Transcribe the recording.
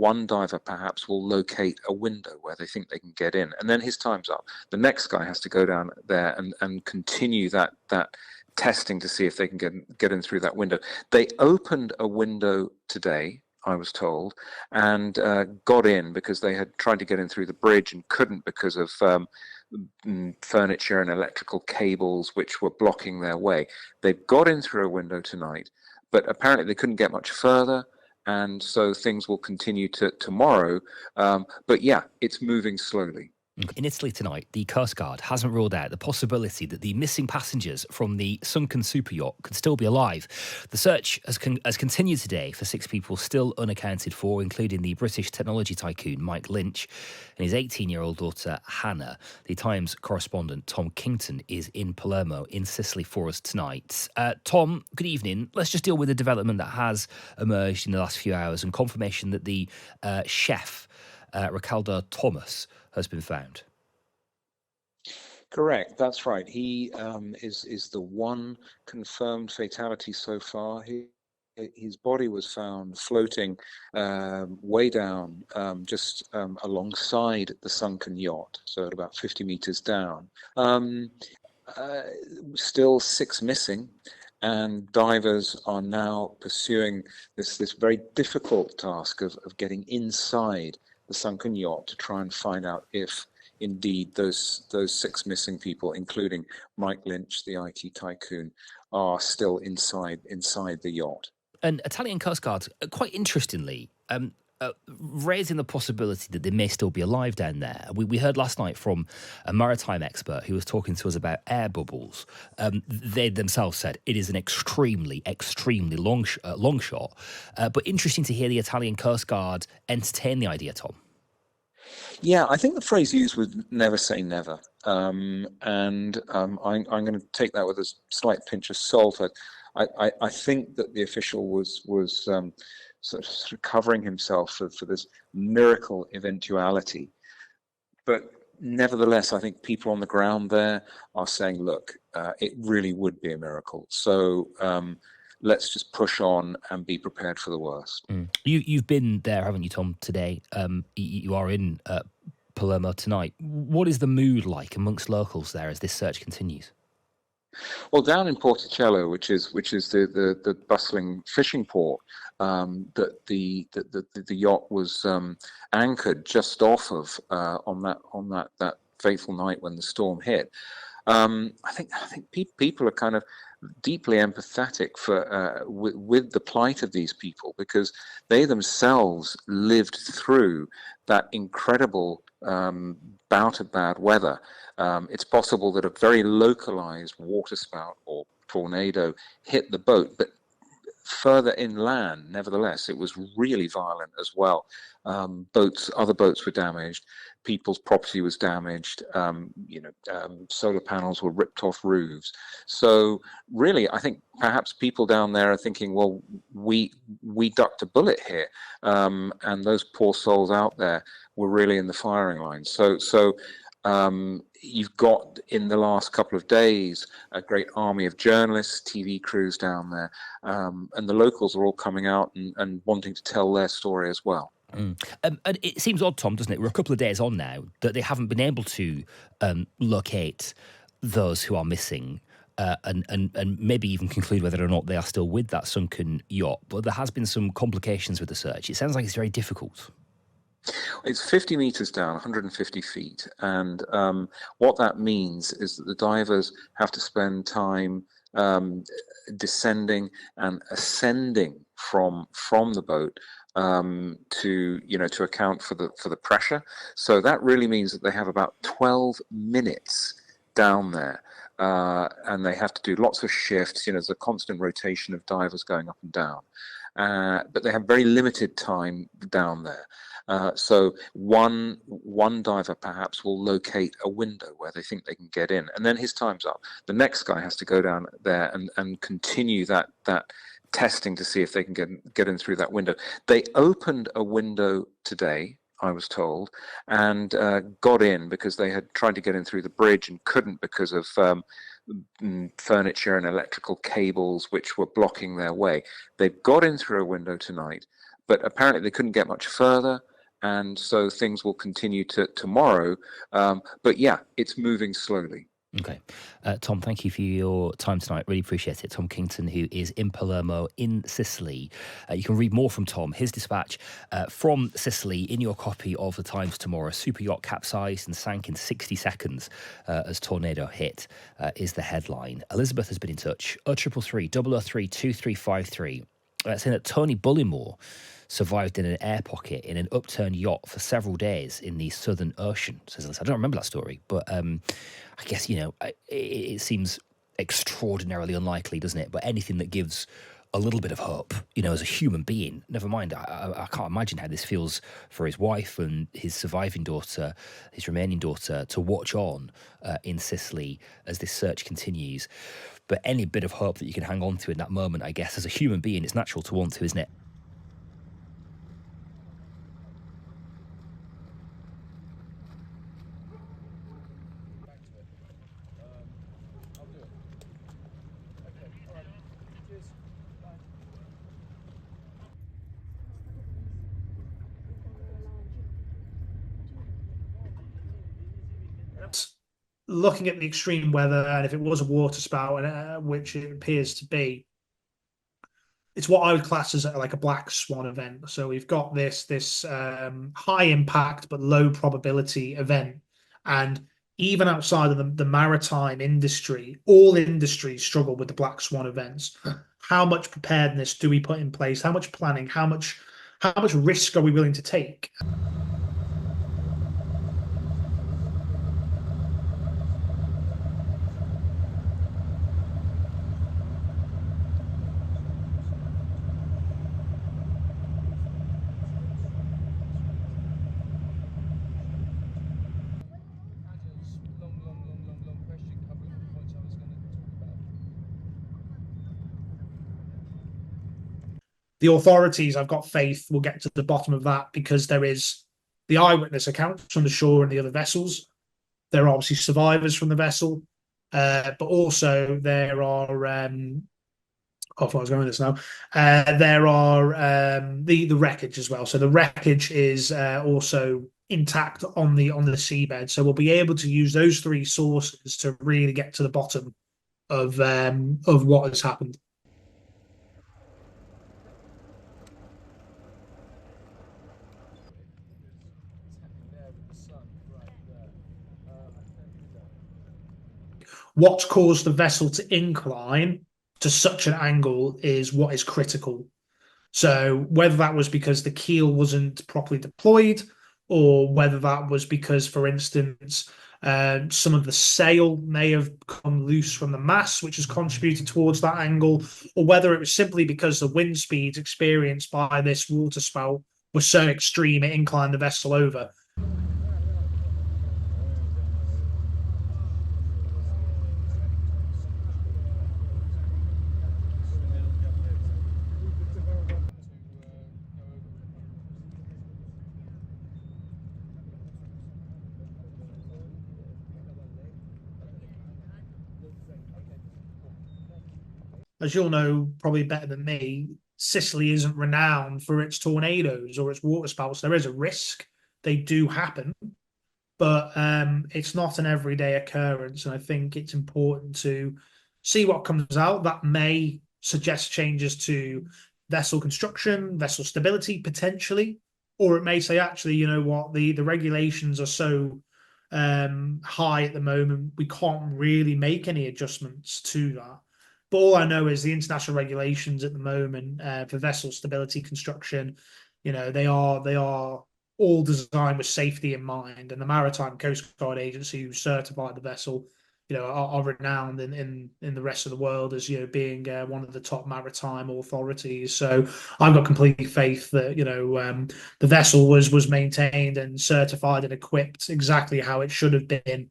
one diver perhaps will locate a window where they think they can get in, and then his time's up. The next guy has to go down there and continue that testing to see if they can get in through that window. They opened a window today, I was told, and got in because they had tried to get in through the bridge and couldn't because of furniture and electrical cables which were blocking their way. They've got in through a window tonight, but apparently they couldn't get much further, and so things will continue to tomorrow. But yeah, it's moving slowly. In Italy tonight, the Coast Guard hasn't ruled out the possibility that the missing passengers from the sunken super yacht could still be alive. The search has continued today for 6 people still unaccounted for, including the British technology tycoon Mike Lynch and his 18-year-old daughter Hannah. The Times correspondent Tom Kington is in Palermo in Sicily for us tonight. Tom, good evening. Let's just deal with the development that has emerged in the last few hours and confirmation that the chef, Riccardo Thomas, has been found. Correct, that's right. He is the one confirmed fatality so far. His body was found floating way down, just alongside the sunken yacht, so at about 50 meters down. Still 6 missing, and divers are now pursuing this very difficult task of getting inside the sunken yacht to try and find out if indeed those 6 missing people, including Mike Lynch, the IT tycoon, are still inside the yacht. And Italian Coast Guard, quite interestingly, raising the possibility that they may still be alive down there. We heard last night from a maritime expert who was talking to us about air bubbles. They themselves said it is an extremely, extremely long shot. But interesting to hear the Italian Coast Guard entertain the idea, Tom. Yeah, I think the phrase used was "never say never," and I'm going to take that with a slight pinch of salt. I think that the official was sort of covering himself for this miracle eventuality, but nevertheless, I think people on the ground there are saying, "Look, it really would be a miracle." So let's just push on and be prepared for the worst. You've been there, haven't you, Tom? Today, you are in Palermo tonight. What is the mood like amongst locals there as this search continues? Well, down in Porticello, which is the bustling fishing port that the yacht was anchored just off of on that fateful night when the storm hit. I think people are kind of deeply empathetic with the plight of these people, because they themselves lived through that incredible bout of bad weather. It's possible that a very localized waterspout or tornado hit the boat, but further inland, nevertheless, it was really violent as well. Other boats were damaged, people's property was damaged, solar panels were ripped off roofs. So really, I think perhaps people down there are thinking, well, we ducked a bullet here, and those poor souls out there were really in the firing line. So you've got, in the last couple of days, a great army of journalists, TV crews down there, and the locals are all coming out and wanting to tell their story as well. And it seems odd, Tom, doesn't it? We're a couple of days on now that they haven't been able to locate those who are missing, and maybe even conclude whether or not they are still with that sunken yacht. But there has been some complications with the search. It sounds like it's very difficult. It's 50 meters down, 150 feet, and what that means is that the divers have to spend time descending and ascending from the boat to account for the pressure. So that really means that they have about 12 minutes down there, and they have to do lots of shifts. There's a constant rotation of divers going up and down, but they have very limited time down there. So one diver perhaps will locate a window where they think they can get in, and then his time's up. The next guy has to go down there and continue that testing to see if they can get in through that window. They opened a window today, I was told, and got in because they had tried to get in through the bridge and couldn't because of furniture and electrical cables which were blocking their way. They've got in through a window tonight, but apparently they couldn't get much further, and so things will continue to tomorrow. But yeah, it's moving slowly. Okay. Tom, thank you for your time tonight. Really appreciate it. Tom Kington, who is in Palermo in Sicily. You can read more from Tom, his dispatch from Sicily, in your copy of the Times tomorrow. Super yacht capsized and sank in 60 seconds as tornado hit is the headline. Elizabeth has been in touch. 0333 003 2353. Saying that Tony Bullimore survived in an air pocket in an upturned yacht for several days in the Southern Ocean. Says Alice. I don't remember that story, but I guess, it seems extraordinarily unlikely, doesn't it? But anything that gives a little bit of hope, as a human being, never mind, I can't imagine how this feels for his wife and his surviving daughter, his remaining daughter, to watch on in Sicily as this search continues. But any bit of hope that you can hang on to in that moment, I guess, as a human being, it's natural to want to, isn't it? Looking at the extreme weather, and if it was a water spout, which it appears to be, it's what I would class as like a black swan event. So we've got this high impact but low probability event, and even outside of the maritime industry, all industries struggle with the black swan events. How much preparedness do we put in place? How much planning? How much risk are we willing to take? The authorities, I've got faith, will get to the bottom of that, because there is the eyewitness accounts from the shore and the other vessels. There are obviously survivors from the vessel, but also there are. I was going with this now. There are the wreckage as well. So the wreckage is also intact on the seabed. So we'll be able to use those three sources to really get to the bottom of what has happened. What's caused the vessel to incline to such an angle is what is critical. So whether that was because the keel wasn't properly deployed, or whether that was because, for instance, some of the sail may have come loose from the mast, which has contributed towards that angle, or whether it was simply because the wind speeds experienced by this water spout were so extreme it inclined the vessel over. As you'll know probably better than me, Sicily isn't renowned for its tornadoes or its water spouts. There is a risk. They do happen, but it's not an everyday occurrence. And I think it's important to see what comes out. That may suggest changes to vessel construction, vessel stability potentially, or it may say, actually, you know what, the regulations are so high at the moment, we can't really make any adjustments to that. But all I know is the international regulations at the moment for vessel stability construction, they are all designed with safety in mind. And the Maritime Coast Guard Agency, who certified the vessel, are renowned in the rest of the world as being one of the top maritime authorities. So I've got complete faith that the vessel was maintained and certified and equipped exactly how it should have been